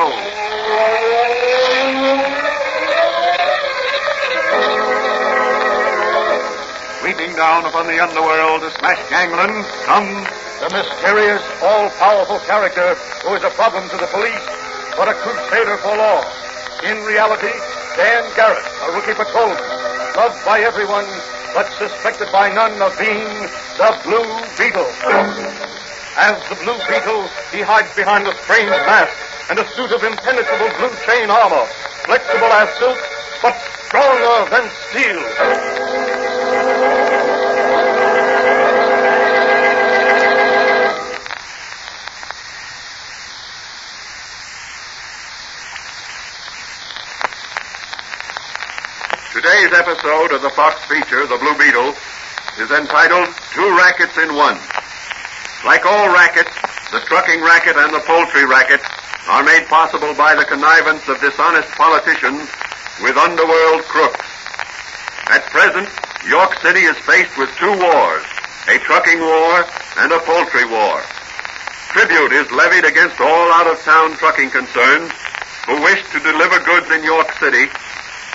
Beetle. Sweeping down upon the underworld to smash gangland comes the mysterious, all-powerful character who is a problem to the police, but a crusader for law. In reality, Dan Garrett, a rookie patrolman, loved by everyone, but suspected by none of being the Blue Beetle. As the Blue Beetle, he hides behind a strange mask and a suit of impenetrable blue chain armor, flexible as silk, but stronger than steel. Today's episode of the Fox feature, The Blue Beetle, is entitled Two Rackets in One. Like all rackets, the trucking racket and the poultry racket are made possible by the connivance of dishonest politicians with underworld crooks. At present, York City is faced with two wars, a trucking war and a poultry war. Tribute is levied against all out-of-town trucking concerns who wish to deliver goods in York City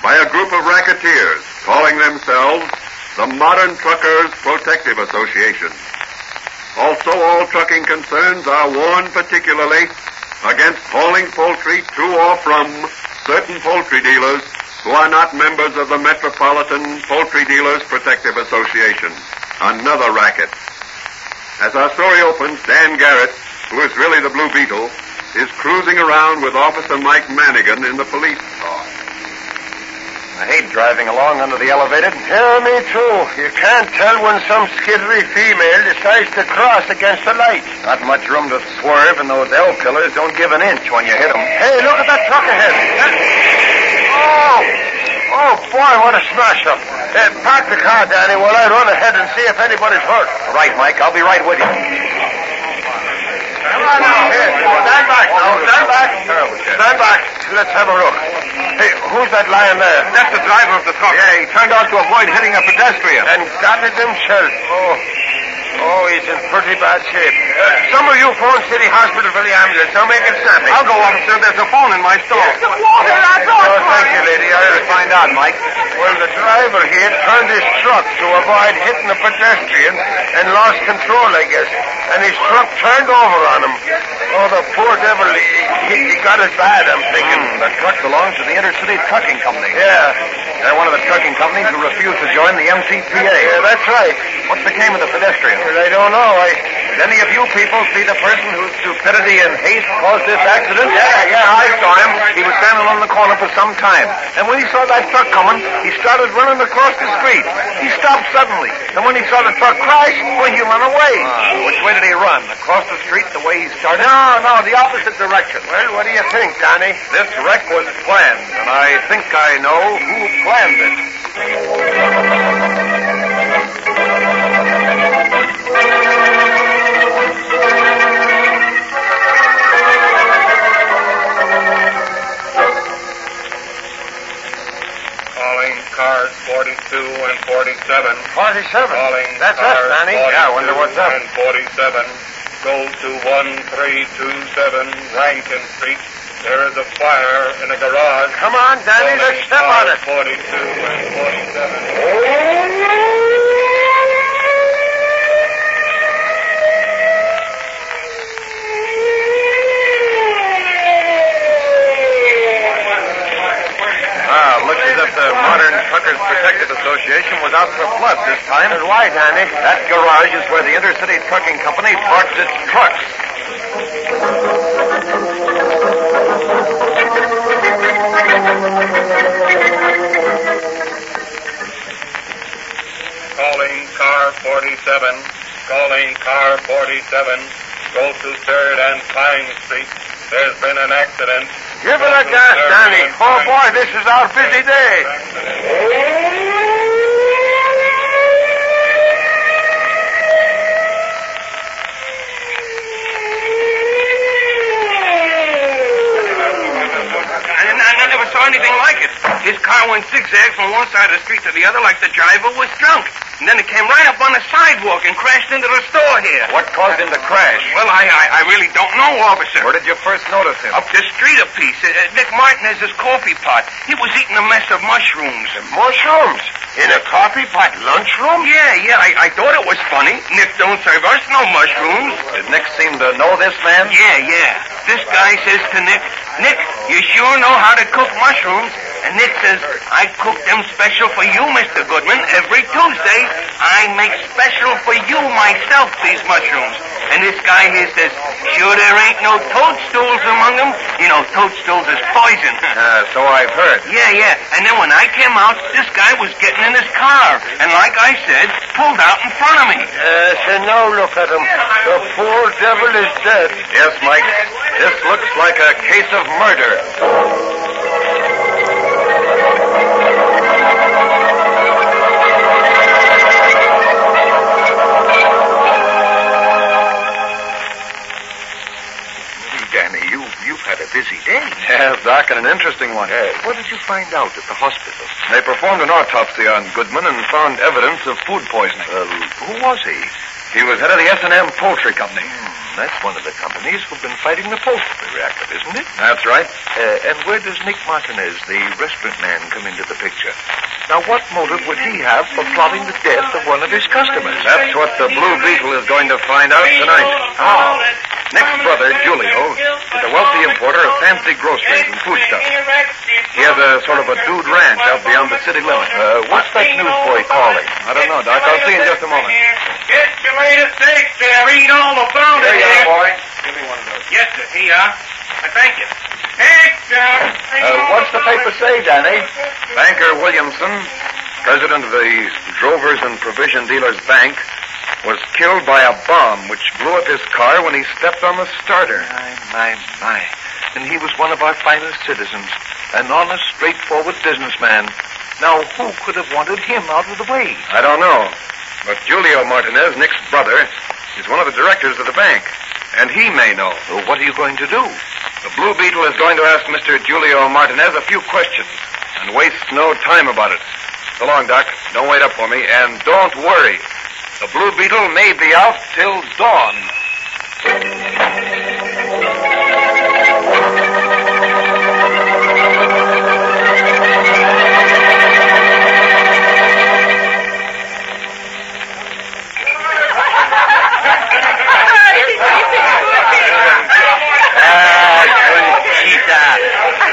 by a group of racketeers calling themselves the Modern Truckers Protective Association. Also, all trucking concerns are warned particularly against hauling poultry to or from certain poultry dealers who are not members of the Metropolitan Poultry Dealers Protective Association, another racket. As our story opens, Dan Garrett, who is really the Blue Beetle, is cruising around with Officer Mike Manigan in the police car. I hate driving along under the elevated. Yeah, me too. You can't tell when some skittery female decides to cross against the light. Not much room to swerve, and those L-pillars don't give an inch when you hit them. Hey, look at that truck ahead. Oh, boy, what a smash-up. Park the car, Danny, while I run ahead and see if anybody's hurt. All right, Mike, I'll be right with you. Come on now, here. Stand back now, stand back. Stand back. Let's have a look. Hey, who's that lying there? That's the driver of the truck. Yeah, he turned out to avoid hitting a pedestrian. And got it himself. Oh, he's in pretty bad shape. Some of you phone City Hospital for the ambulance. I'll make it snappy. I'll go, officer. There's a phone in my store. The water, thank you, lady. I'll find out, Mike. Well, the driver here turned his truck to avoid hitting a pedestrian and lost control, I guess. And his truck turned over on him. Oh, the poor devil. He got it bad, I'm thinking. The truck belongs to the Intercity Trucking Company. Yeah. They're one of the trucking companies who refused to join the MCPA. Yeah, that's right. What became of the pedestrian? Well, I don't know. Did any of you people see the person whose stupidity and haste caused this accident? Yeah, I saw him. He was standing on the corner for some time. And when he saw that truck coming, he started running across the street. He stopped suddenly. And when he saw the truck crash, well, he ran away. Which way did he run? Across the street the way he started? No, the opposite direction. Well, what do you think, Danny? This wreck was planned, and I think I know who planned it. Calling cars 42 and 47. 47? Calling That's cars us, Danny. 42 Yeah, I wonder what's up. and 47. Go to 1327 Rankin Street. There is a fire in a garage. Come on, Danny, let's step on it. 42 and 47. Looks as if the Modern Truckers Protective Association was out for blood this time. And why, Danny? That garage is where the Intercity Trucking Company parks its trucks. Calling car 47. Calling car 47. Go to 3rd and Pine Street. There's been an accident. Give it a gas, Danny. Oh, boy, this is our busy day. I never saw anything like it. racket. His car went zigzag from one side of the street to the other like the driver was drunk. And then it came right up on the sidewalk and crashed into the store here. What caused him to crash? Well, I really don't know, officer. Where did you first notice him? Up the street a piece. Nick Martinez's coffee pot. He was eating a mess of mushrooms. Mushrooms? In a coffee pot lunchroom? Yeah, I thought it was funny. Nick don't serve us no mushrooms. Did Nick seem to know this man? Yeah. This guy says to Nick, Nick, you sure know how to cook mushrooms? And Nick says, I cook them special for you, Mr. Goodman. Every Tuesday, I make special for you myself, these mushrooms. And this guy here says, sure there ain't no toadstools among them? You know, toadstools is poison. So I've heard. Yeah. And then when I came out, this guy was getting in his car. And like I said, pulled out in front of me. So now look at him. The poor devil is dead. Yes, Mike. This looks like a case of murder. Danny, you've had a busy day. Yes, Doc, and an interesting one. What did you find out at the hospital? They performed an autopsy on Goodman and found evidence of food poisoning. Who was he? He was head of the S&M Poultry Company. That's one of the companies who've been fighting the poultry racket, isn't it? That's right. And where does Nick Martinez, the restaurant man, come into the picture? Now, what motive would he have for plotting the death of one of his customers? That's what the Blue Beetle is going to find out tonight. How? Nick's brother, Julio, is a wealthy importer of fancy groceries and foodstuffs. He has a sort of a dude ranch out beyond the city limit. What's that newsboy calling? I don't know, Doc. I'll see in just a moment. Get your latest steaks there. Eat all the food in here. boy. Give me one of those. Yes, sir. Here you are. Thank you. What's the paper say, Danny? Banker Williamson, president of the Drovers and Provision Dealers Bank, was killed by a bomb which blew up his car when he stepped on the starter. My. And he was one of our finest citizens. An honest, straightforward businessman. Now, who could have wanted him out of the way? I don't know. But Julio Martinez, Nick's brother, is one of the directors of the bank. And he may know. Well, what are you going to do? The Blue Beetle is going to ask Mr. Julio Martinez a few questions and waste no time about it. So long, Doc. Don't wait up for me. And don't worry. The Blue Beetle may be out till dawn.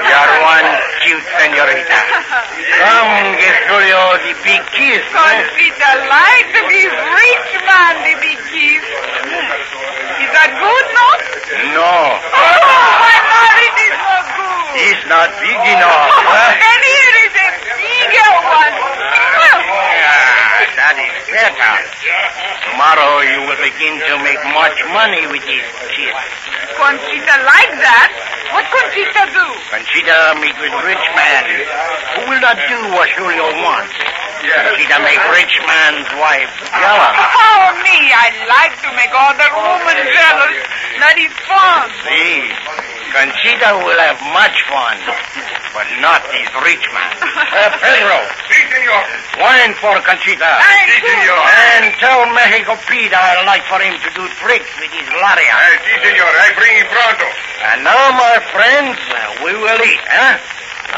You're one cute senorita. Come, give Julio the big kiss. Conchita like the big rich man, the big kiss. Is that good, no? No. Oh, my God, it is not good. It's not big enough. Then here is a bigger one. That is better. Tomorrow you will begin to make much money with this kiss. Conchita like that? What Conchita do? Conchita meet with rich man who will not do what Julio wants. Conchita make rich man's wife jealous. Oh, me, I like to make other women jealous. That is fun. See, Conchita will have much fun, but not this rich man. Pedro. Si, senor. Wine for Conchita. Si, senor. And tell Mexico Pete I'd like for him to do tricks with his laria. Si, senor. I bring him pronto. And now, my friends, we will eat, huh? For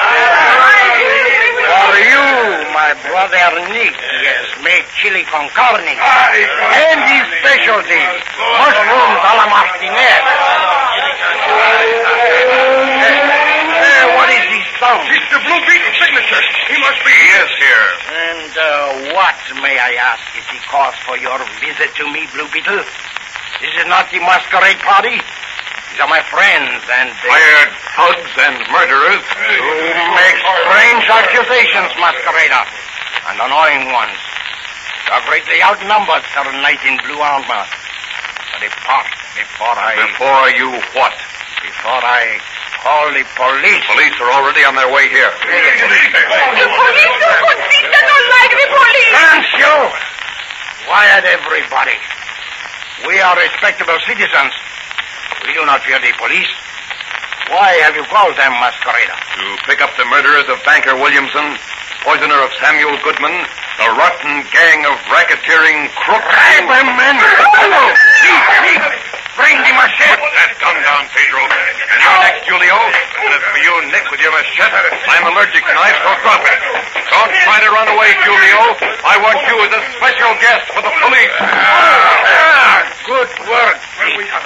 you, my brother Nick has made chili con carne. And his specialty, mushrooms a la Martinez. What is this sound? It's the Blue Beetle signature. He must be. He is here. And what, may I ask, is the cause for your visit to me, Blue Beetle? This is not the masquerade party. These are my friends and... Hired thugs and murderers. who make strange accusations, masquerader, and annoying ones. You are greatly outnumbered, Sir Knight in blue armor. Depart before you what? Before I call the police. Police are already on their way here. The police, Conchita don't like the police. Silencio! Quiet, everybody. We are respectable citizens. We do not fear the police. Why have you called them, Masquerada? To pick up the murderers of banker Williamson, poisoner of Samuel Goodman, the rotten gang of racketeering crooks. Grab them, men! Bring the machete! Put that gun down, Pedro. And you're next, Julio. And as for you, Nick, with your machete, I'm allergic to knives, so drop it. Don't try to run away, Julio. I want you as a special guest for the police. Good work, Peter.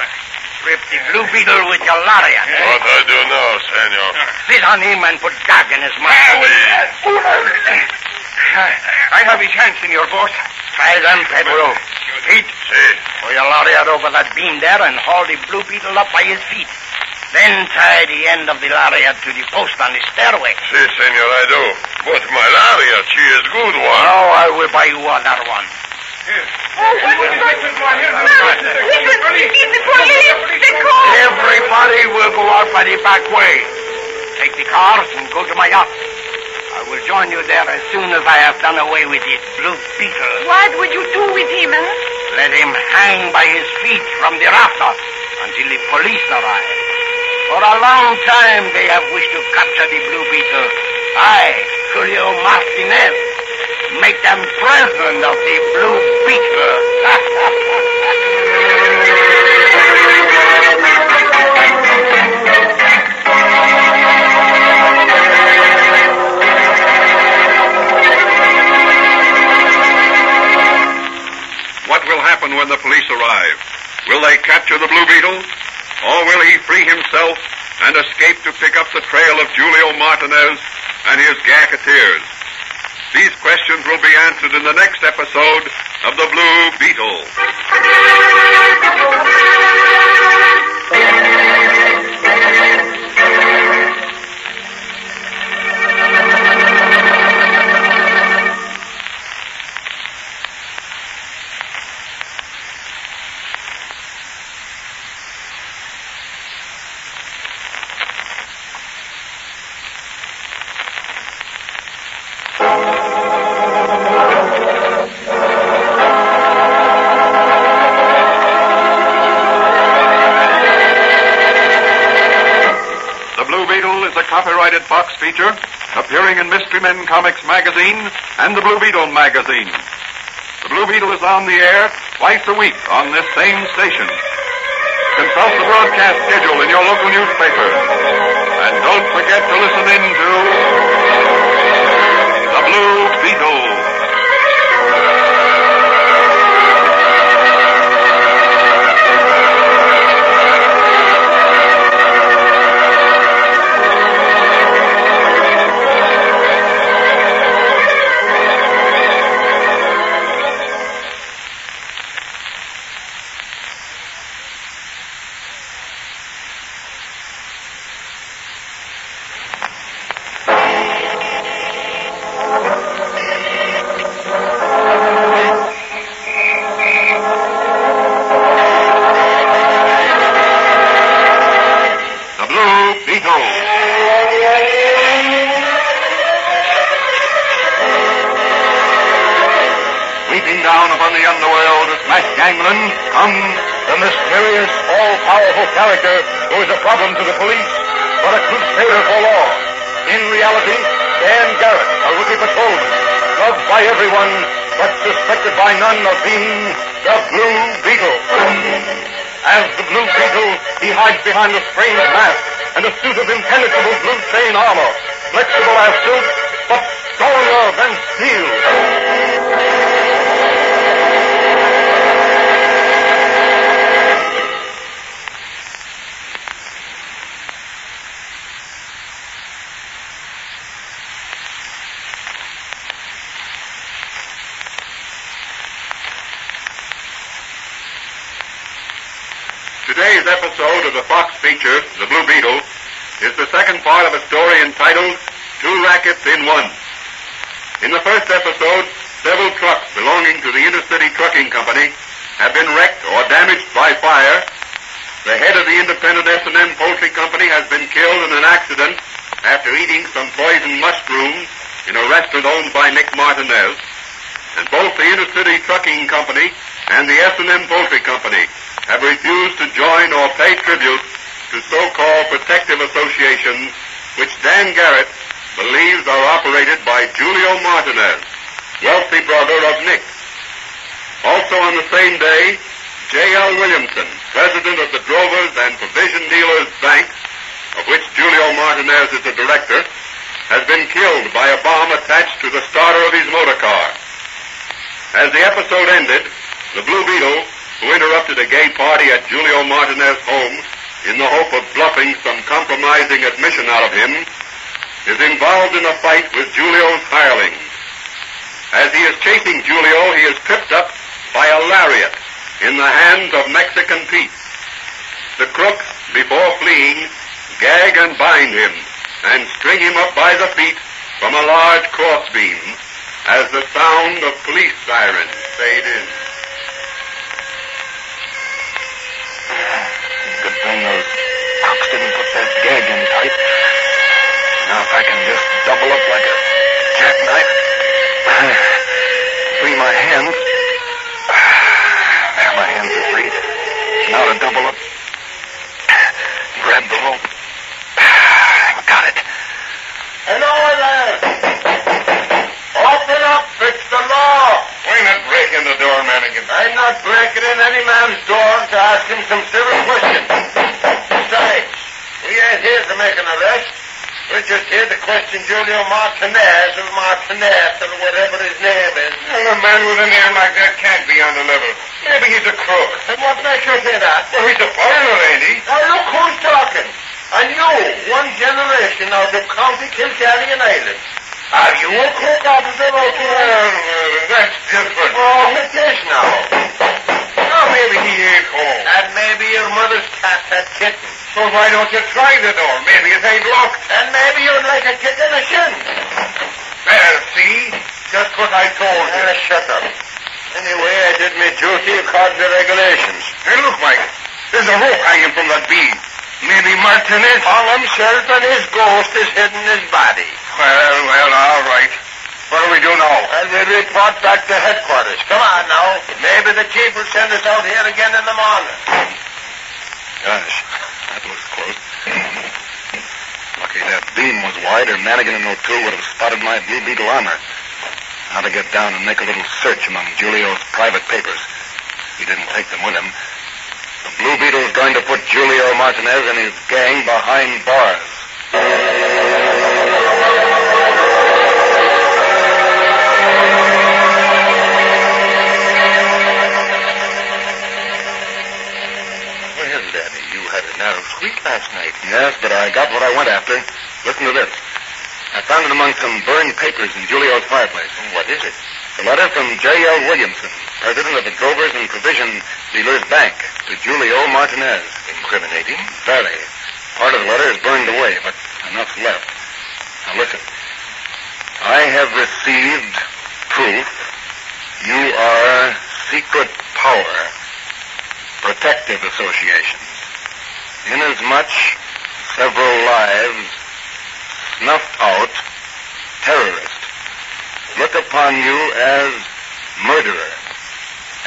Grip the Blue Beetle with your lariat. What I do now, senor? Sit on him and put gag in his mouth. I have his hands in your boat. Try them, Pedro. Pete, throw your lariat over that beam there and haul the Blue Beetle up by his feet. Then tie the end of the lariat to the post on the stairway. Si, senor, I do. But my lariat, she is good one. Now I will buy you another one. Everybody will go out by the back way. Take the cars and go to my yacht. I will join you there as soon as I have done away with this Blue Beetle. What would you do with him, huh? Let him hang by his feet from the rafters until the police arrive. For a long time they have wished to capture the Blue Beetle. I, Julio Martinez, make them president of the Blue Beetle. What will happen when the police arrive? Will they capture the Blue Beetle? Or will he free himself and escape to pick up the trail of Julio Martinez and his gacketeers? These questions will be answered in the next episode of The Blue Beetle. Copyrighted Fox feature appearing in Mystery Men Comics magazine and the Blue Beetle magazine. The Blue Beetle is on the air twice a week on this same station. Consult the broadcast schedule in your local newspaper. And don't forget to listen in to The Blue Beetle. Sweeping down upon the underworld to smash gangland comes The mysterious, all-powerful character who is a problem to the police, but a crusader for law. In reality, Dan Garrett, a rookie patrolman, loved by everyone, but suspected by none of being the Blue Beetle. As the Blue Beetle, he hides behind a strange mask and a suit of impenetrable blue chain armor, flexible as silk, but stronger than steel. Today's episode of the Fox feature, The Blue Beetle, is the second part of a story entitled Two Rackets in One. In the first episode, several trucks belonging to the Intercity Trucking Company have been wrecked or damaged by fire. The head of the independent S&M Poultry Company has been killed in an accident after eating some poisoned mushrooms in a restaurant owned by Nick Martinez. And both the Intercity Trucking Company and the S&M Poultry Company have refused to join or pay tribute to so-called protective associations which Dan Garrett believes are operated by Julio Martinez, wealthy brother of Nick. Also on the same day, J.L. Williamson, president of the Drovers and Provision Dealers Bank, of which Julio Martinez is the director, has been killed by a bomb attached to the starter of his motor car. As the episode ended, the Blue Beetle, who interrupted a gay party at Julio Martinez's home in the hope of bluffing some compromising admission out of him, is involved in a fight with Julio's hirelings. As he is chasing Julio, he is tripped up by a lariat in the hands of Mexican Pete. The crooks, before fleeing, gag and bind him and string him up by the feet from a large crossbeam as the sound of police sirens fade in. Good thing those crooks didn't put that gag in tight. Now if I can just double up like a jackknife, free my hands. There, my hands are free. Now to double up. Grab the rope. Got it. Hello there. Open up. It's the law. We're not breaking the door, Manigan. I'm not breaking in any man's door to ask him some civil questions. Besides, we ain't here to make an arrest. We're just here to question Julio Martinez or whatever his name is. Well, a man with a name like that can't be on the level. Maybe he's a crook. And what makes you say that? Well, he's a foreigner, ain't he? Now look who's talking. And you, one generation out of County Kilkenny and Ireland. Are you a crook out of the road? Well, that's different. Oh, it is now. Now, maybe he ain't home. And maybe your mother's cat had kitten. So why don't you try the door? Maybe it ain't locked. And maybe you'd like a kick in the shin. There, see? Just what I told you. Shut up. Anyway, I did my duty according to regulations. Hey, look, Mike. There's a rope hanging from that beam. Maybe Martinez... Hung himself and his ghost is hidden his body. Well, all right. What do we do now? And we'll report back to headquarters. Come on now. Maybe the chief will send us out here again in the morning. Gosh, that was close. Lucky that beam was wide, or Manigan and O'Toole would have spotted my Blue Beetle armor. Now to get down and make a little search among Julio's private papers. He didn't take them with him. The Blue Beetle's going to put Julio Martinez and his gang behind bars. Well, Daddy, you had a narrow squeak last night. Yes, but I got what I went after. Listen to this. I found it among some burned papers in Julio's fireplace. What is it? A letter from J.L. Williamson, president of the Drovers and Provision Dealers Bank, to Julio Martinez. Incriminating? Very. Part of the letter is burned away, but enough's left. Now listen. I have received proof you are secret power protective associations, inasmuch several lives snuffed out terrorists look upon you as murderer.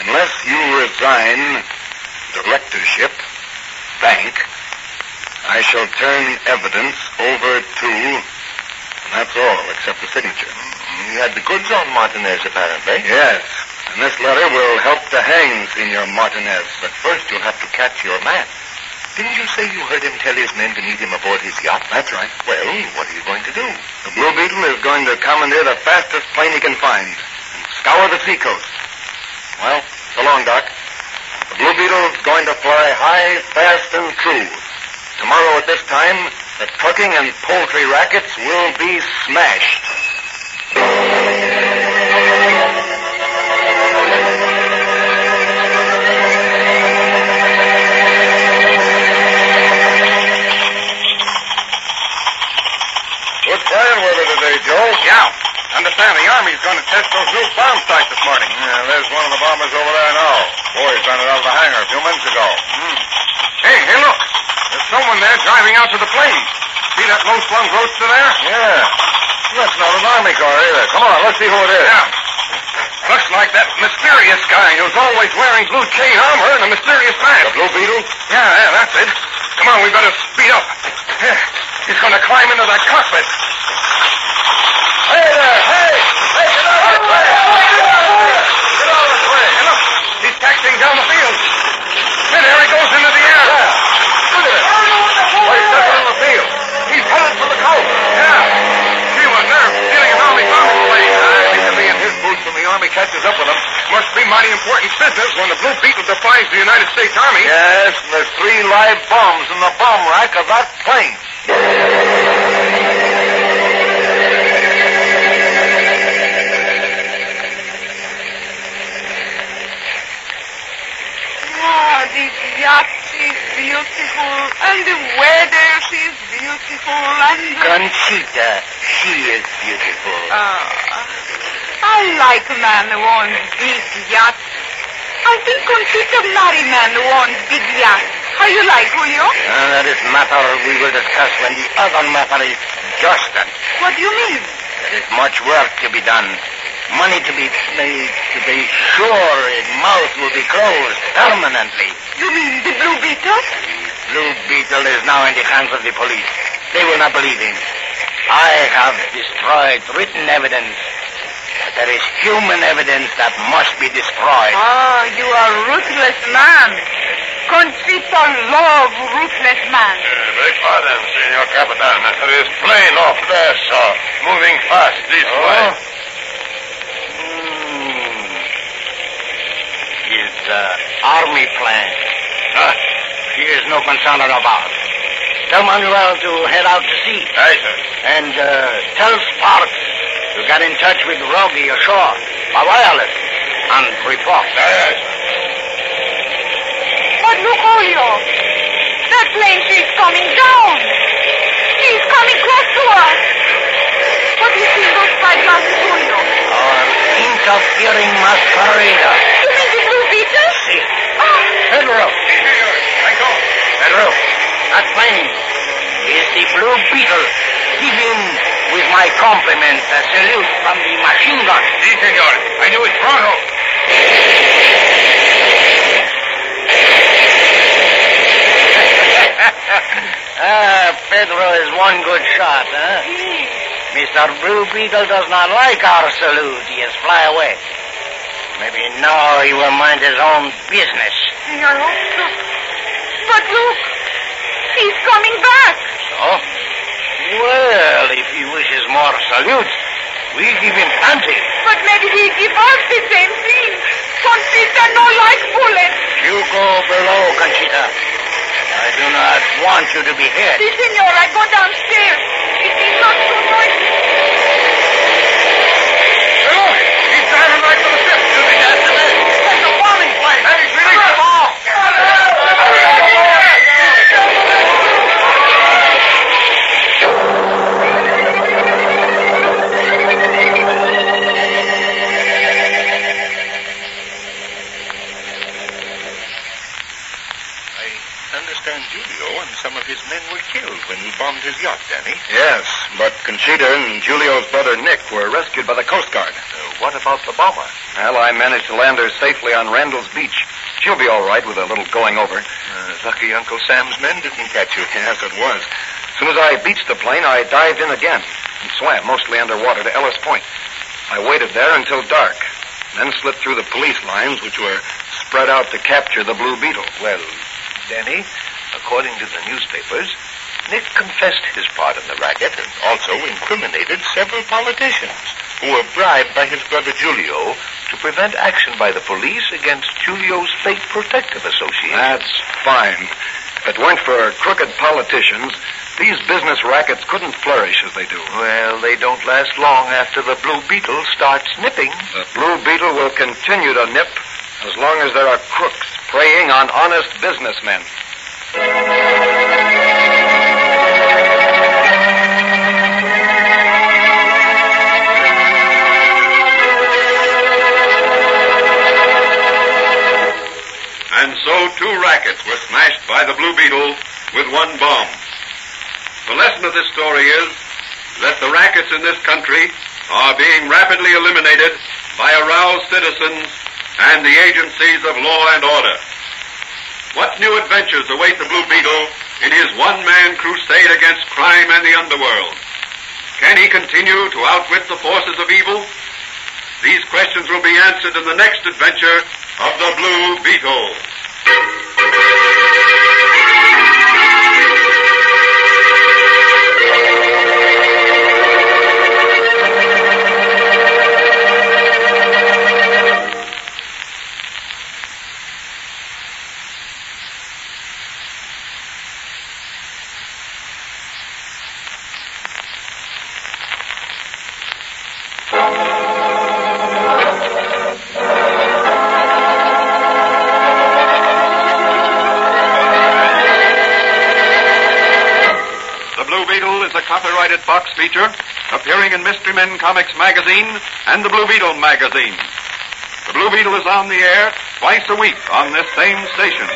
Unless you resign directorship, bank, I shall turn evidence over to, and that's all except the signature. You had the goods on Martinez, apparently. Yes, and this letter will help to hang Senor Martinez. But first you'll have to catch your man. Didn't you say you heard him tell his men to meet him aboard his yacht? That's right. Well, what are you going to do? The Blue Beetle is going to commandeer the fastest plane he can find and scour the seacoast. Well, so long, Doc. The Blue Beetle's going to fly high, fast, and true. Tomorrow at this time, the trucking and poultry rackets will be smashed. Good flying weather today, Joe. Yeah. Understand the Army's going to test those new bomb sights this morning. Yeah, there's one of the bombers over there now. Boys ran it out of the hangar a few minutes ago. Hey, look. There's someone there driving out to the plane. See that low-slung roadster there? Yeah. That's not an Army car either. Come on, let's see who it is. Yeah. Looks like that mysterious guy who's always wearing blue chain armor and a mysterious mask. The Blue Beetle? Yeah, that's it. Come on, we better speed up. He's going to climb into that cockpit. Hey there! Hey! Hey, get out of the way! Get out of the way! Hey, look. He's taxiing down the field. Hey, there he goes into the air. Yeah. Look at it. Why is that in the field? He's headed for the coast. Yeah. Gee, what nerve. Stealing an Army bombing plane. I think to be in his boots when the Army catches up with him. Must be mighty important business when the Blue Beetle defies the United States Army. Yes, and there's 3 live bombs in the bomb rack of that plane. This yacht is beautiful, and the weather is beautiful, and... Conchita, she is beautiful. I like a man who owns big yacht. I think Conchita marry man who owns big yacht. How you like, Julio? That is matter we will discuss when the other matter is just done. What do you mean? There is much work to be done. Money to be made to be sure his mouth will be closed permanently. You mean the Blue Beetle? Blue Beetle is now in the hands of the police. They will not believe him. I have destroyed written evidence. But there is human evidence that must be destroyed. Ah, you are a ruthless man. Conchita love ruthless man. Beg pardon, Senor Capitan. There is plane off there, sir. Moving fast this way. His army plane. She is no concern about. Tell Manuel to head out to sea. Aye, sir. And tell Sparks to get in touch with Rogie ashore by wireless and report. Aye, sir. But look, Julio. That plane, she's coming down. She's coming close to us. What do you see in those spyglasses, Julio? Our interfering masquerader. You mean the Blue Beetle? See. Ah. Pedro. I go. Pedro. That plane is the Blue Beetle. Give him, with my compliments, a salute from the machine gun. Si, senor. I knew it pronto. Pedro is one good shot, huh? Mr. Blue Beetle does not like our salute. He has fly away. Maybe now he will mind his own business. I hope so. But look, he's coming back. So? Well, if he wishes more salutes, we give him plenty. But maybe he'll give us the same thing. Conchita no like bullets. You go below, Conchita. I do not want you to be hit. Si, senor, I go downstairs. It is not so noisy. Look, he's driving right for the ship. You think that's the man? That's a bombing plane. Hey, release them all. Julio and some of his men were killed when he bombed his yacht, Danny. Yes, but Conchita and Julio's brother Nick were rescued by the Coast Guard. What about the bomber? Well, I managed to land her safely on Randall's Beach. She'll be all right with a little going over. Lucky Uncle Sam's men didn't catch you. Yes, it was. As soon as I beached the plane, I dived in again and swam mostly underwater to Ellis Point. I waited there until dark, then slipped through the police lines, which were spread out to capture the Blue Beetle. Well, Danny, according to the newspapers, Nick confessed his part in the racket and also incriminated several politicians who were bribed by his brother Julio to prevent action by the police against Julio's State Protective Association. That's fine. If it weren't for crooked politicians, these business rackets couldn't flourish as they do. Well, they don't last long after the Blue Beetle starts nipping. The Blue Beetle will continue to nip as long as there are crooks preying on honest businessmen. And so 2 rackets were smashed by the Blue Beetle with 1 bomb. The lesson of this story is that the rackets in this country are being rapidly eliminated by aroused citizens and the agencies of law and order. What new adventures await the Blue Beetle in his one-man crusade against crime and the underworld? Can he continue to outwit the forces of evil? These questions will be answered in the next adventure of the Blue Beetle. Copyrighted Fox feature appearing in Mystery Men Comics magazine and the Blue Beetle magazine. The Blue Beetle is on the air twice a week on this same station.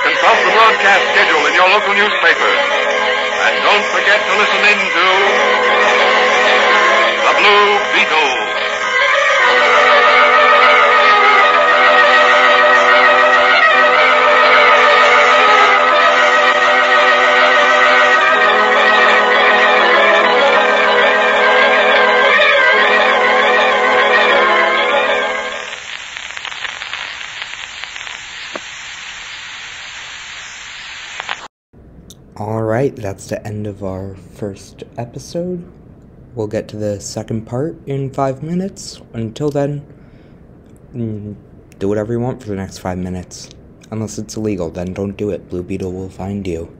Consult the broadcast schedule in your local newspaper. And don't forget to listen in to the Blue Beetle. Alright, that's the end of our first episode. We'll get to the second part in 5 minutes. Until then, do whatever you want for the next 5 minutes. Unless it's illegal, then don't do it. Blue Beetle will find you.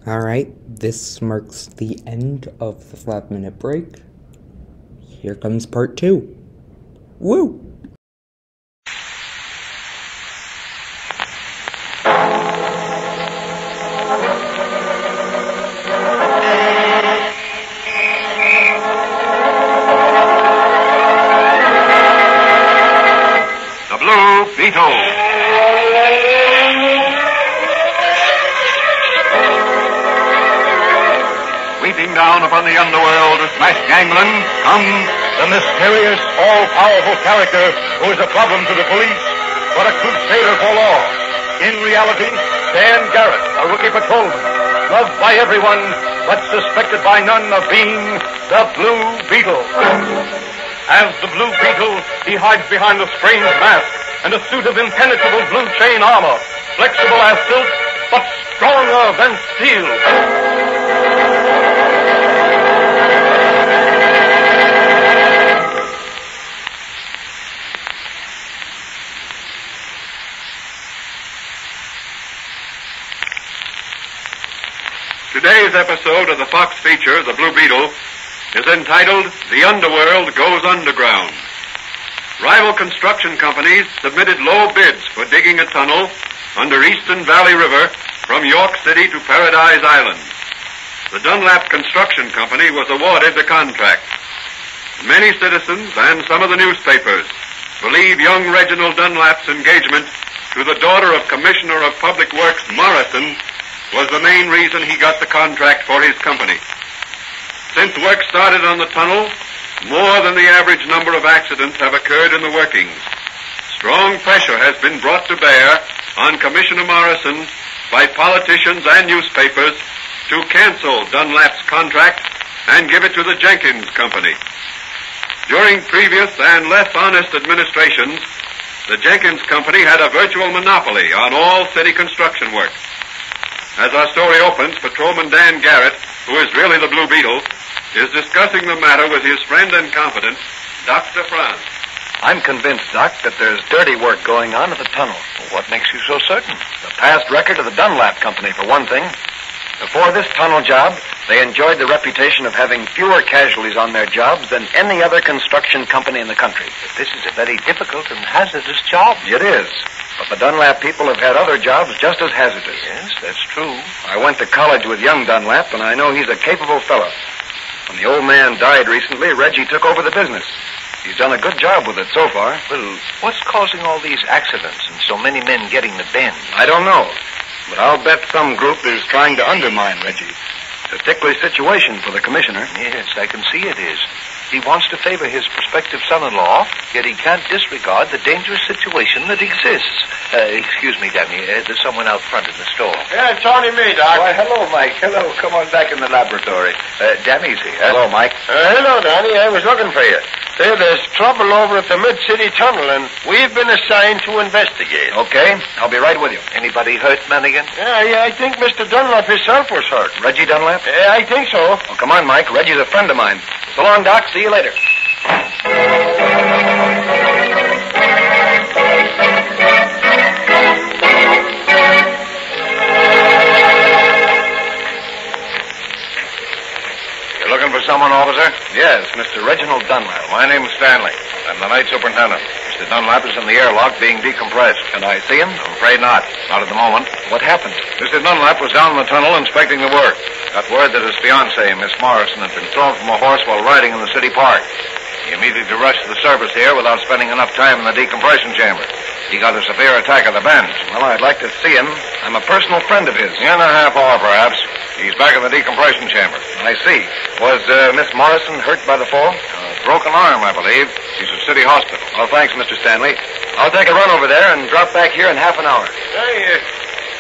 Alright, this marks the end of the 5-minute break. Here comes part 2. Woo! The Blue Beetle. Sweeping down upon the underworld to smash gangland comes The mysterious, all-powerful character who is a problem to the police, but a crusader for law. In reality, Dan Garrett, a rookie patrolman, loved by everyone, but suspected by none of being the Blue Beetle. As the Blue Beetle, he hides behind a strange mask and a suit of impenetrable blue chain armor, flexible as silk, but stronger than steel. Today's episode of the Fox feature, The Blue Beetle, is entitled The Underworld Goes Underground. Rival construction companies submitted low bids for digging a tunnel under Eastern Valley River from York City to Paradise Island. The Dunlap Construction Company was awarded the contract. Many citizens and some of the newspapers believe young Reginald Dunlap's engagement to the daughter of Commissioner of Public Works Morrison was the main reason he got the contract for his company. Since work started on the tunnel, more than the average number of accidents have occurred in the workings. Strong pressure has been brought to bear on Commissioner Morrison by politicians and newspapers to cancel Dunlap's contract and give it to the Jenkins Company. During previous and less honest administrations, the Jenkins Company had a virtual monopoly on all city construction work. As our story opens, Patrolman Dan Garrett, who is really the Blue Beetle, is discussing the matter with his friend and confidant, Dr. Franz. I'm convinced, Doc, that there's dirty work going on at the tunnel. What makes you so certain? The past record of the Dunlap Company, for one thing. Before this tunnel job, they enjoyed the reputation of having fewer casualties on their jobs than any other construction company in the country. This is a very difficult and hazardous job. It is. But the Dunlap people have had other jobs just as hazardous. Yes, that's true. I went to college with young Dunlap, and I know he's a capable fellow. When the old man died recently, Reggie took over the business. He's done a good job with it so far. Well, what's causing all these accidents and so many men getting the bend? I don't know. But I'll bet some group is trying to undermine Reggie. It's a ticklish situation for the commissioner. Yes, I can see it is. He wants to favor his prospective son-in-law, yet he can't disregard the dangerous situation that exists. Excuse me, Danny. There's someone out front in the store. Yeah, it's only me, Doc. Why, hello, Mike. Hello. Come on back in the laboratory. Danny's here. Hello, Mike. Hello, Danny. I was looking for you. There's trouble over at the Mid-City Tunnel, and we've been assigned to investigate. Okay, I'll be right with you. Anybody hurt, Mannigan? Yeah, I think Mr. Dunlap himself was hurt. Reggie Dunlap? Yeah, I think so. Well, come on, Mike. Reggie's a friend of mine. So long, Doc. See you later. You're looking for someone, officer? Yes, Mr. Reginald Dunlap. My name's Stanley. I'm the night superintendent. Mr. Dunlap is in the airlock being decompressed. Can I see him? I'm afraid not. Not at the moment. What happened? Mr. Dunlap was down in the tunnel inspecting the work. Got word that his fiancée, Miss Morrison, had been thrown from a horse while riding in the city park. He immediately rushed to the service here without spending enough time in the decompression chamber. He got a severe attack of the bends. Well, I'd like to see him. I'm a personal friend of his. In a half hour, perhaps. He's back in the decompression chamber. I see. Was Miss Morrison hurt by the fall? Broken arm, I believe. She's at City Hospital. Well, thanks, Mr. Stanley. I'll take a run over there and drop back here in half an hour. Hey,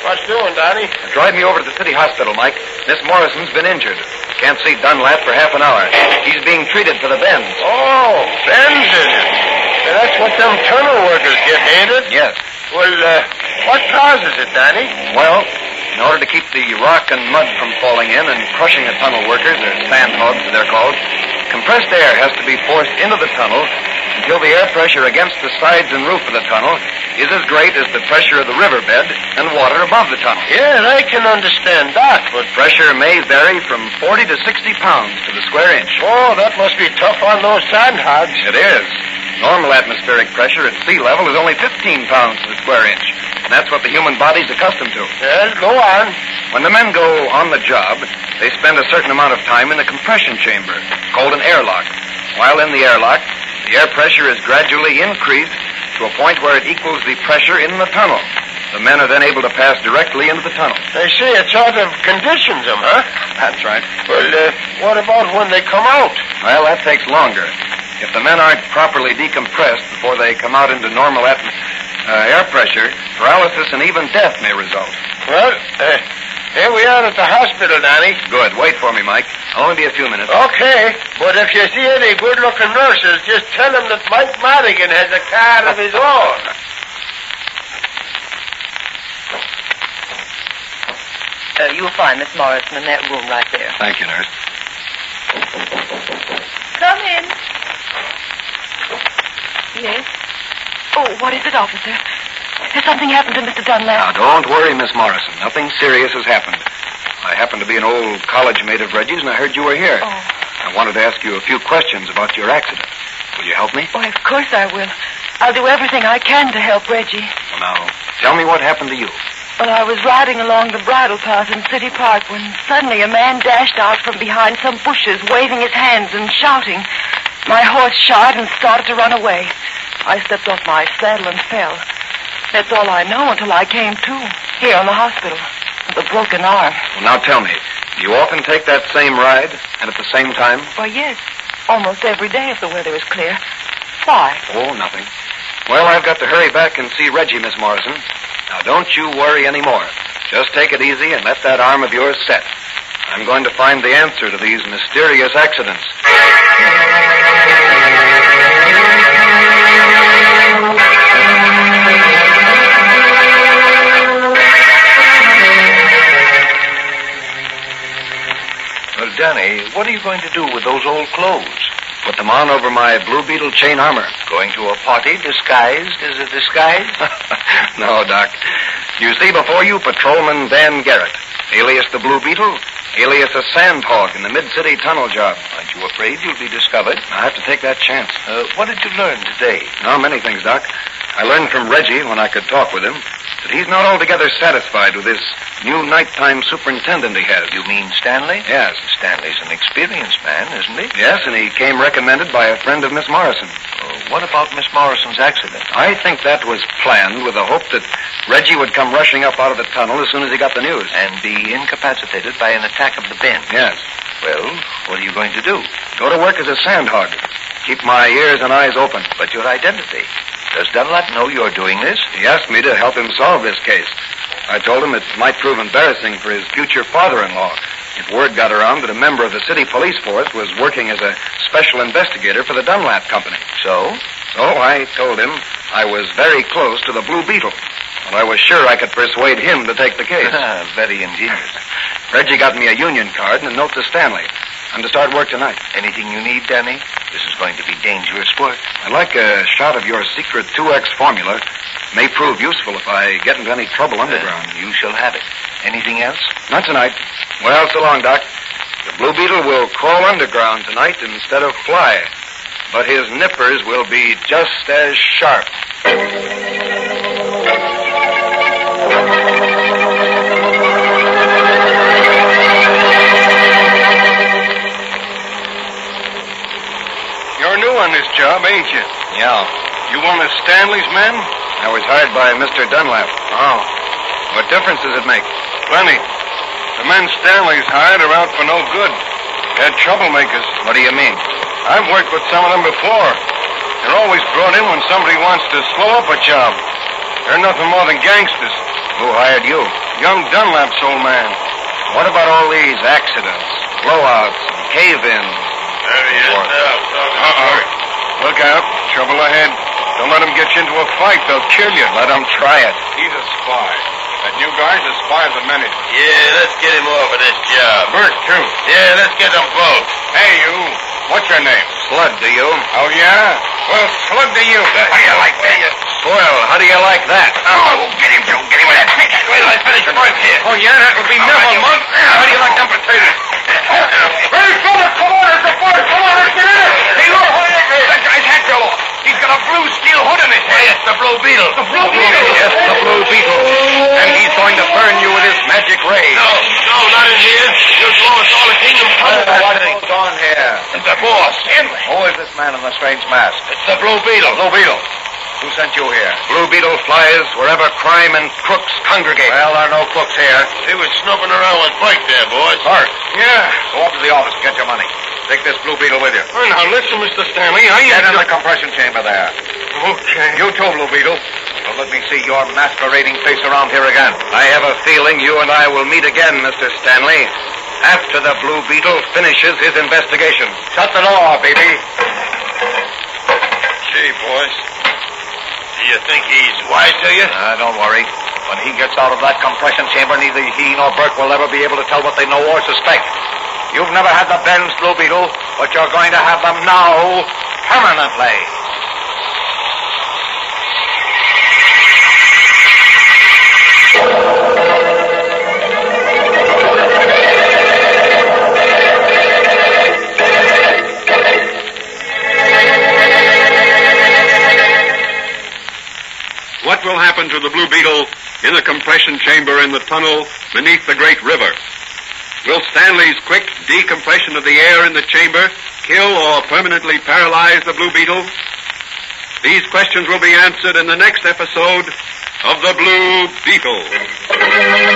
what's doing, Danny? Drive me over to the city hospital, Mike. Miss Morrison's been injured. Can't see Dunlap for half an hour. He's being treated for the bends. Oh, bends, is it? That's what them tunnel workers get, ain't it? Yes. Well, what causes it, Danny? Well, in order to keep the rock and mud from falling in and crushing the tunnel workers, or sand hogs as they're called, compressed air has to be forced into the tunnel until the air pressure against the sides and roof of the tunnel is as great as the pressure of the riverbed and water above the tunnel. Yeah, I can understand that, but... Pressure may vary from 40 to 60 pounds to the square inch. Oh, that must be tough on those sand hogs. It is. Normal atmospheric pressure at sea level is only 15 pounds to the square inch. And that's what the human body's accustomed to. Yes, go on. When the men go on the job, they spend a certain amount of time in the compression chamber, called an airlock. While in the airlock, the air pressure is gradually increased to a point where it equals the pressure in the tunnel. The men are then able to pass directly into the tunnel. They say it sort of conditions them, huh? That's right. Well, what about when they come out? Well, that takes longer. If the men aren't properly decompressed before they come out into normal air pressure, paralysis and even death may result. Well, here we are at the hospital, Danny. Good. Wait for me, Mike. I'll only be a few minutes. Okay, but if you see any good-looking nurses, just tell them that Mike Madigan has a car of his own. You'll find Miss Morrison in that room right there. Thank you, nurse. Come in. Yes? Oh, what is it, officer? Has something happened to Mr. Dunlap? Now, don't worry, Miss Morrison. Nothing serious has happened. I happen to be an old college mate of Reggie's, and I heard you were here. Oh. I wanted to ask you a few questions about your accident. Will you help me? Why, of course I will. I'll do everything I can to help Reggie. Well, now, tell me what happened to you. Well, I was riding along the bridle path in City Park when suddenly a man dashed out from behind some bushes, waving his hands and shouting. My horse shied and started to run away. I stepped off my saddle and fell. That's all I know until I came to, here in the hospital, with a broken arm. Well, now tell me, do you often take that same ride, and at the same time? Why, yes. Almost every day if the weather is clear. Why? Oh, nothing. Well, I've got to hurry back and see Reggie, Miss Morrison. Now, don't you worry anymore. Just take it easy and let that arm of yours set. I'm going to find the answer to these mysterious accidents. Well, Danny, what are you going to do with those old clothes? Put them on over my Blue Beetle chain armor. Going to a party disguised as a disguise? No, Doc. You see before you Patrolman Dan Garrett, alias the Blue Beetle, alias a sand hog in the mid-city tunnel job. Aren't you afraid you'll be discovered? I have to take that chance. What did you learn today? Oh, many things, Doc. I learned from Reggie, when I could talk with him, that he's not altogether satisfied with this new nighttime superintendent he has. You mean Stanley? Yes. Stanley's an experienced man, isn't he? Yes, and he came recommended by a friend of Miss Morrison. What about Miss Morrison's accident? I think that was planned with the hope that Reggie would come rushing up out of the tunnel as soon as he got the news. And be incapacitated by an attack of the bend. Yes. Well, what are you going to do? Go to work as a sandhog. Keep my ears and eyes open. But your identity. Does Dunlap know you're doing this? He asked me to help him solve this case. I told him it might prove embarrassing for his future father-in-law if word got around that a member of the city police force was working as a special investigator for the Dunlap Company. So? So I told him I was very close to the Blue Beetle, and I was sure I could persuade him to take the case. Very ingenious. Reggie got me a union card and a note to Stanley. I'm to start work tonight. Anything you need, Danny? This is going to be dangerous work. I'd like a shot of your secret 2X formula. May prove useful if I get into any trouble underground. You shall have it. Anything else? Not tonight. Well, so long, Doc. The Blue Beetle will crawl underground tonight instead of fly. But his nippers will be just as sharp. You're new on this job, ain't you? Yeah. You one of Stanley's men? I was hired by Mr. Dunlap. Oh, What difference does it make? plenty. The men Stanley's hired are out for no good. They're troublemakers. What do you mean? I've worked with some of them before. They're always brought in when somebody wants to slow up a job. They're nothing more than gangsters. Who hired you? Young Dunlap's old man. What about all these accidents, blowouts, and cave-ins? There he is now. Uh-oh. Look out. Trouble ahead. Don't let them get you into a fight. They'll kill you. Let them try it. He's a spy. That new guy's a spy of the manager. Yeah, let's get him off of this job. Bert, too. Yeah, let's get them both. Hey, you. What's your name? Slug, do you? Oh, yeah? Well, slug to you. How do you like that? Well, how do you like that? Oh, get him, Joe. Get him with that stick. Wait till I finish work here. Oh, yeah? That would be never, Monk. How do you like them potatoes? Hey, fellas, come on. It's a fight. Come on, let's get in it. Hey, look. That guy's hat fell off. He's got a blue steel hood in his head. It's the Blue Beetle. The Blue Beetle? Yes, the Blue Beetle. And he's going to burn you with his magic ray. No, not in here. You'll blow us all the kingdom. What goes on here? It's the boss. Stanley. Who is this man in the strange mask? It's the Blue Beetle. Blue Beetle. Who sent you here? Blue Beetle flies wherever crime and crooks congregate. Well, there are no crooks here. He was snooping around with Blake there, boys. Bart, Yeah. go up to the office and get your money. Take this Blue Beetle with you. Oh, now, listen, Mr. Stanley. I Get ain't... in the compression chamber there. Okay. You too, Blue Beetle. Don't let me see your masquerading face around here again. I have a feeling you and I will meet again, Mr. Stanley, after the Blue Beetle finishes his investigation. Shut the door, baby. Gee, boys. Do you think he's wise to you? Don't worry. When he gets out of that compression chamber, neither he nor Burke will ever be able to tell what they know or suspect. You've never had the bends, Blue Beetle, but you're going to have them now, permanently. What will happen to the Blue Beetle in the compression chamber in the tunnel beneath the great river? Will Stanley's quick decompression of the air in the chamber kill or permanently paralyze the Blue Beetle? These questions will be answered in the next episode of The Blue Beetle.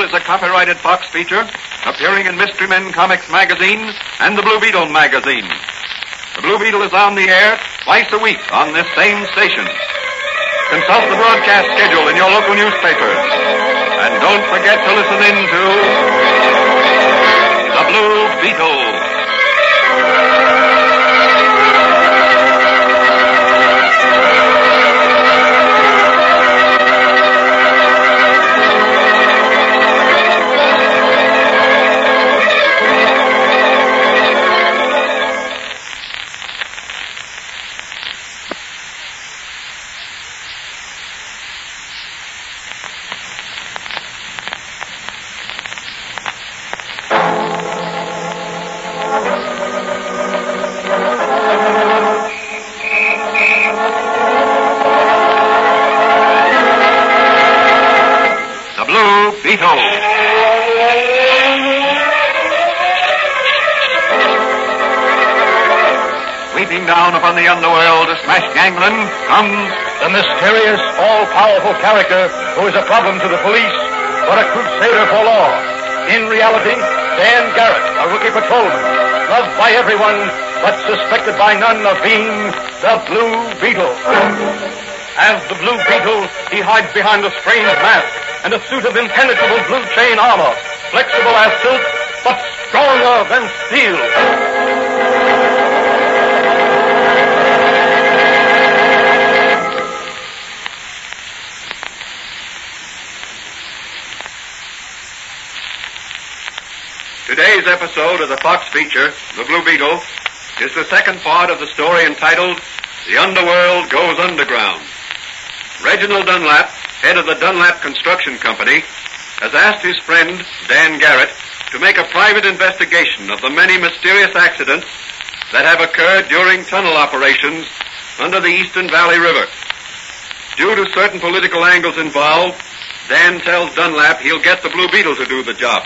Is a copyrighted Fox feature appearing in Mystery Men Comics magazine and the Blue Beetle magazine. The Blue Beetle is on the air twice a week on this same station. Consult the broadcast schedule in your local newspapers. And don't forget to listen in to The Blue Beetle. Blue Beetle. Sweeping down upon the underworld to smash gangland comes the mysterious, all-powerful character who is a problem to the police, but a crusader for law. In reality, Dan Garrett, a rookie patrolman, loved by everyone, but suspected by none of being the Blue Beetle. As the Blue Beetle, he hides behind a strange mask and a suit of impenetrable blue chain armor, flexible as silk, but stronger than steel. Today's episode of the Fox feature, The Blue Beetle, is the second part of the story entitled The Underworld Goes Underground. Reginald Dunlap, head of the Dunlap Construction Company, has asked his friend, Dan Garrett, to make a private investigation of the many mysterious accidents that have occurred during tunnel operations under the Eastern Valley River. Due to certain political angles involved, Dan tells Dunlap he'll get the Blue Beetle to do the job.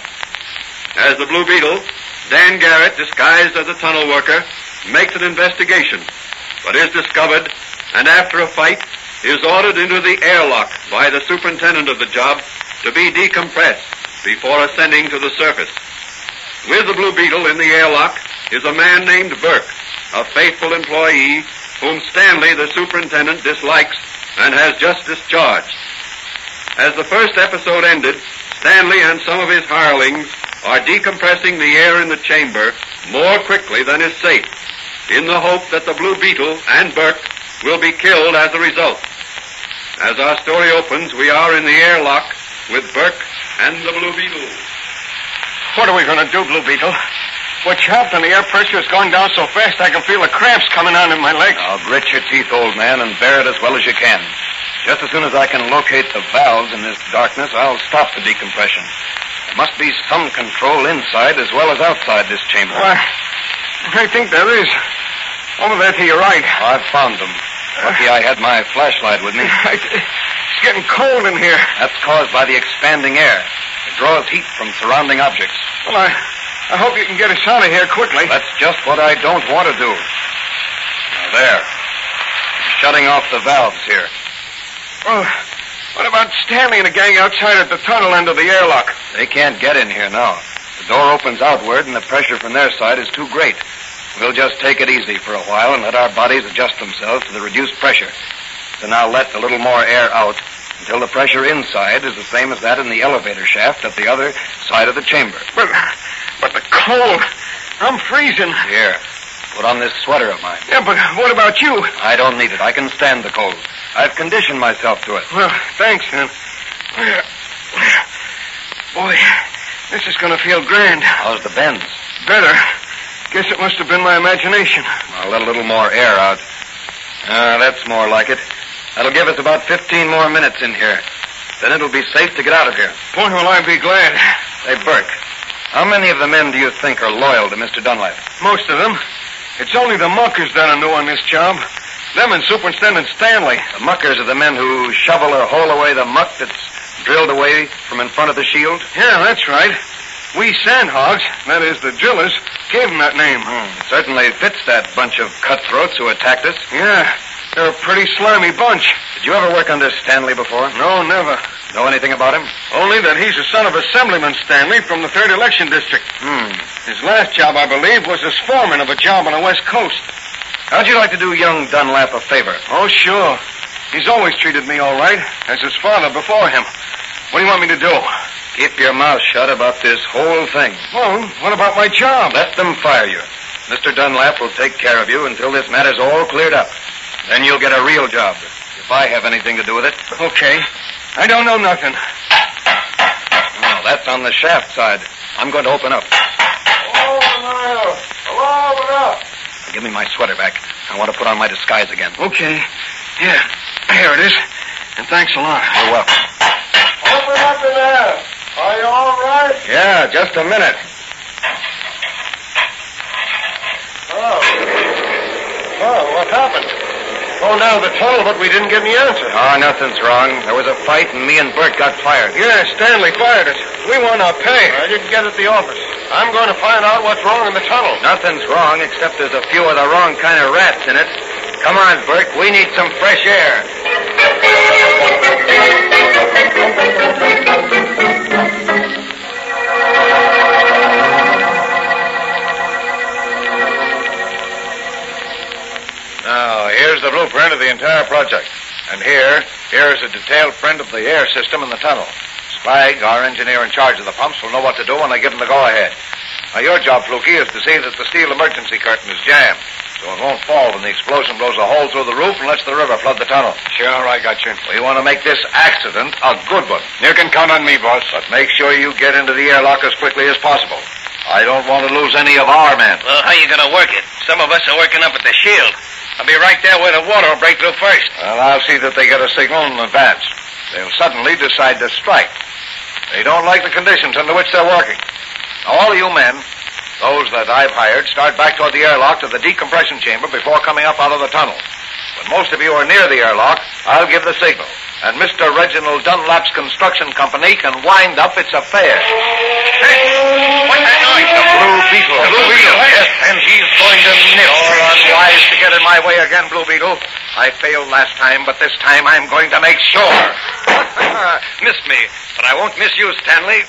As the Blue Beetle, Dan Garrett, disguised as a tunnel worker, makes an investigation, but is discovered, and after a fight, is ordered into the airlock by the superintendent of the job to be decompressed before ascending to the surface. With the Blue Beetle in the airlock is a man named Burke, a faithful employee whom Stanley, the superintendent, dislikes and has just discharged. As the first episode ended, Stanley and some of his hirelings are decompressing the air in the chamber more quickly than is safe, in the hope that the Blue Beetle and Burke will be killed as a result. As our story opens, we are in the airlock with Burke and the Blue Beetle. What are we going to do, Blue Beetle? We're trapped and the air pressure is going down so fast I can feel the cramps coming on in my legs. Now, grit your teeth, old man, and bear it as well as you can. Just as soon as I can locate the valves in this darkness, I'll stop the decompression. There must be some control inside as well as outside this chamber. I think there is. Over there to your right. I've found them. Lucky I had my flashlight with me. It's getting cold in here. That's caused by the expanding air. It draws heat from surrounding objects. Well, I hope you can get us out of here quickly. That's just what I don't want to do. Now, there. I'm shutting off the valves here. Well, what about Stanley and the gang outside at the tunnel end of the airlock? They can't get in here now. The door opens outward, and the pressure from their side is too great. We'll just take it easy for a while and let our bodies adjust themselves to the reduced pressure. So now let a little more air out until the pressure inside is the same as that in the elevator shaft at the other side of the chamber. But the cold. I'm freezing. Here, put on this sweater of mine. Yeah, but what about you? I don't need it. I can stand the cold. I've conditioned myself to it. Well, thanks, then. Boy, this is going to feel grand. How's the bends? Better. Guess it must have been my imagination. I'll let a little more air out. That's more like it. That'll give us about 15 more minutes in here. Then it'll be safe to get out of here. Boy, will I be glad. Hey, Burke, how many of the men do you think are loyal to Mr. Dunlap? Most of them. It's only the muckers that are new on this job. Them and Superintendent Stanley. The muckers are the men who shovel or haul away the muck that's drilled away from in front of the shield? Yeah, that's right. We sandhogs, that is, the drillers, gave them that name. It certainly fits that bunch of cutthroats who attacked us. Yeah, they're a pretty slimy bunch. Did you ever work under Stanley before? No, never. Know anything about him? Only that he's the son of Assemblyman Stanley from the 3rd Election District. His last job, I believe, was as foreman of a job on the West Coast. How'd you like to do young Dunlap a favor? Oh, sure. He's always treated me all right, as his father before him. What do you want me to do? Keep your mouth shut about this whole thing. Well, what about my job? Let them fire you. Mr. Dunlap will take care of you until this matter's all cleared up. Then you'll get a real job, if I have anything to do with it. Okay. I don't know nothing. Oh, that's on the shaft side. I'm going to open up. Hello, open up. Give me my sweater back. I want to put on my disguise again. Okay. Yeah, here it is. And thanks a lot. You're welcome. Open up in there. Are you all right? Yeah, just a minute. Oh, what happened? phoned out of the tunnel, but we didn't get any answer. Oh, nothing's wrong. There was a fight, and me and Bert got fired. Yeah, Stanley fired us. We want our pay. I didn't get at the office. I'm going to find out what's wrong in the tunnel. Nothing's wrong, except there's a few of the wrong kind of rats in it. Come on, Bert. We need some fresh air. Now, here's the blueprint of the entire project. And here is a detailed print of the air system in the tunnel. Splag, our engineer in charge of the pumps, will know what to do when I give him the go-ahead. Now, your job, Fluky, is to see that the steel emergency curtain is jammed, so it won't fall when the explosion blows a hole through the roof and lets the river flood the tunnel. Sure, I got you. We want to make this accident a good one. You can count on me, boss. But make sure you get into the airlock as quickly as possible. I don't want to lose any of our men. Well, how you going to work it? Some of us are working up at the shield. I'll be right there where the water will break through first. Well, I'll see that they get a signal in advance. They'll suddenly decide to strike. They don't like the conditions under which they're working. Now, all of you men, those that I've hired, start back toward the airlock to the decompression chamber before coming up out of the tunnel. When most of you are near the airlock, I'll give the signal, and Mr. Reginald Dunlap's construction company can wind up its affairs. Hey, what's that noise? The Blue Beetle. The Blue Beetle, Yes, and he's going to miss. You're unwise to get in my way again, Blue Beetle. I failed last time, but this time I'm going to make sure. Missed me, but I won't miss you, Stanley.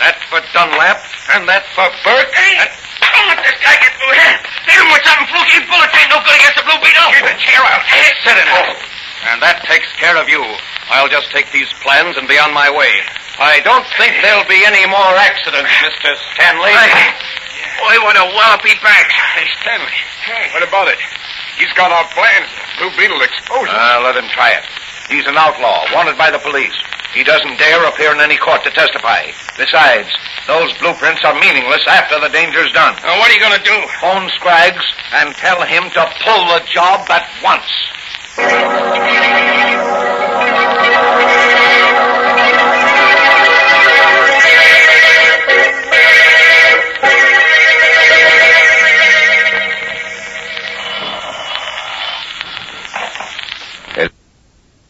That's for Dunlap, and that's for Burke. Hey, don't let this guy get through here. Hit him with something, Fluky. Bullets ain't no good against the Blue Beetle. Get the chair out. Sit in it. And that takes care of you. I'll just take these plans and be on my way. I don't think there'll be any more accidents, Mr. Stanley. Boy, what a wallopy back. Hey, Stanley. What about it? He's got our plans. Blue Beetle exposure. Let him try it. He's an outlaw, wanted by the police. He doesn't dare appear in any court to testify. Besides, those blueprints are meaningless after the danger's done. Now, what are you going to do? Phone Scraggs and tell him to pull the job at once.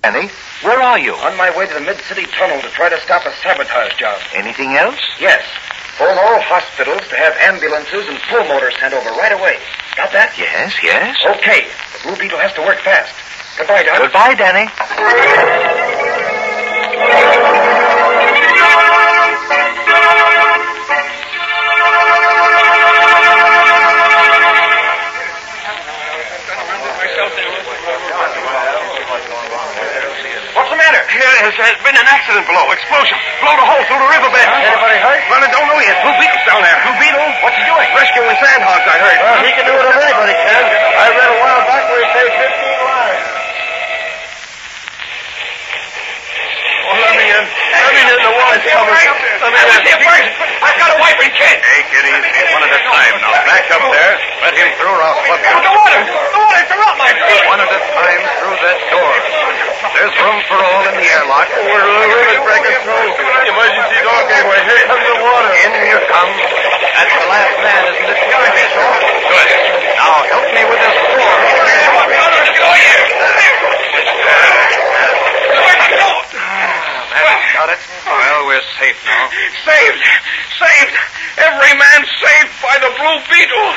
Annie, where are you? On my way to the Mid-City Tunnel to try to stop a sabotage job. Anything else? Yes. Phone all hospitals to have ambulances and pull motors sent over right away. Got that? Yes. Okay. The Blue Beetle has to work fast. Goodbye, Doc. Goodbye, Danny. What's the matter? There's been an accident below. Explosion. Blowed a hole through the riverbed. Anybody hurt? Well, I don't know yet. Blue Beetle's down there. Blue Beetle? What's he doing? Rescuing sandhogs, I heard. Well, he can do it if anybody can. I read a while back where he saved 15 lives. Oh, let me in. Let me in. The water's coming. I was here first. I've got a wife and kid. Take it easy, one at a time. Now, back up there. Let him through, or I'll club you. The water's around my feet. One at a time through that door. There's room for all in the airlock. We're really breaking through. Emergency door gateway. Here comes the water. In you come. That's the last man, isn't it? Good. Now, help me with this door. That's got it. Well, we're safe now. Saved. Every man saved by the Blue Beetle.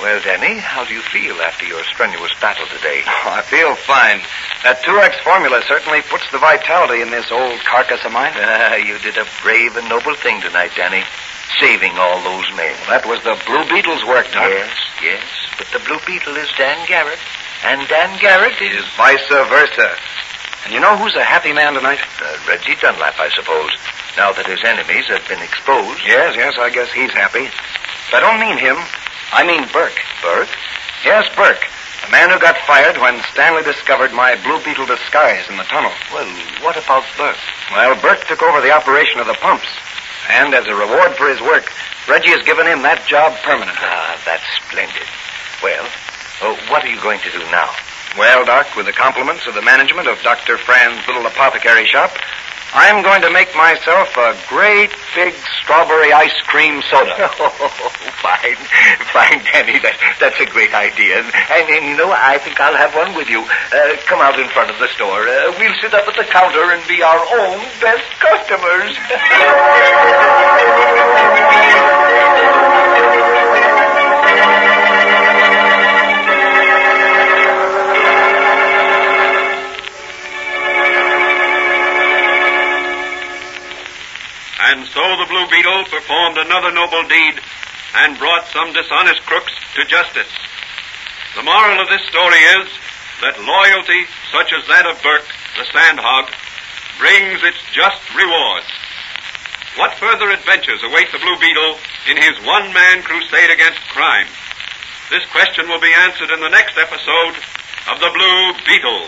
Well, Danny, how do you feel after your strenuous battle today? Oh, I feel fine. That 2X formula certainly puts the vitality in this old carcass of mine. You did a brave and noble thing tonight, Danny. Saving all those men. That was the Blue Beetle's work, Doc. Yes. But the Blue Beetle is Dan Garrett. And Dan Garrett is vice versa. And you know who's a happy man tonight? Reggie Dunlap, I suppose. Now that his enemies have been exposed. Yes, I guess he's happy. But I don't mean him. I mean Burke. Burke? Yes, Burke. The man who got fired when Stanley discovered my Blue Beetle disguise in the tunnel. Well, what about Burke? Well, Burke took over the operation of the pumps. And as a reward for his work, Reggie has given him that job permanently. Ah, that's splendid. Well, what are you going to do now? Well, Doc, with the compliments of the management of Dr. Fran's little apothecary shop, I'm going to make myself a great big strawberry ice cream soda. Oh, fine, Danny. That's a great idea. And you know, I think I'll have one with you. Come out in front of the store. We'll sit up at the counter and be our own best customers. And so the Blue Beetle performed another noble deed and brought some dishonest crooks to justice. The moral of this story is that loyalty, such as that of Burke, the sandhog, brings its just rewards. What further adventures await the Blue Beetle in his one-man crusade against crime? This question will be answered in the next episode of The Blue Beetle.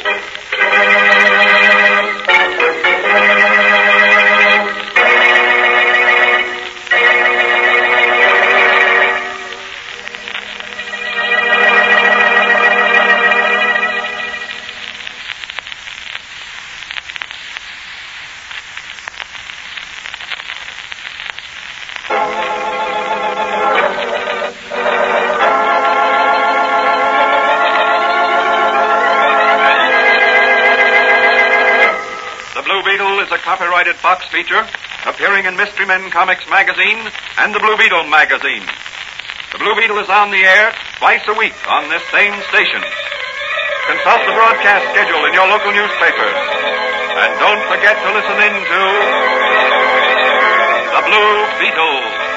Copyrighted Fox feature appearing in Mystery Men Comics magazine and the Blue Beetle magazine. The Blue Beetle is on the air twice a week on this same station. Consult the broadcast schedule in your local newspapers. And don't forget to listen in to The Blue Beetle.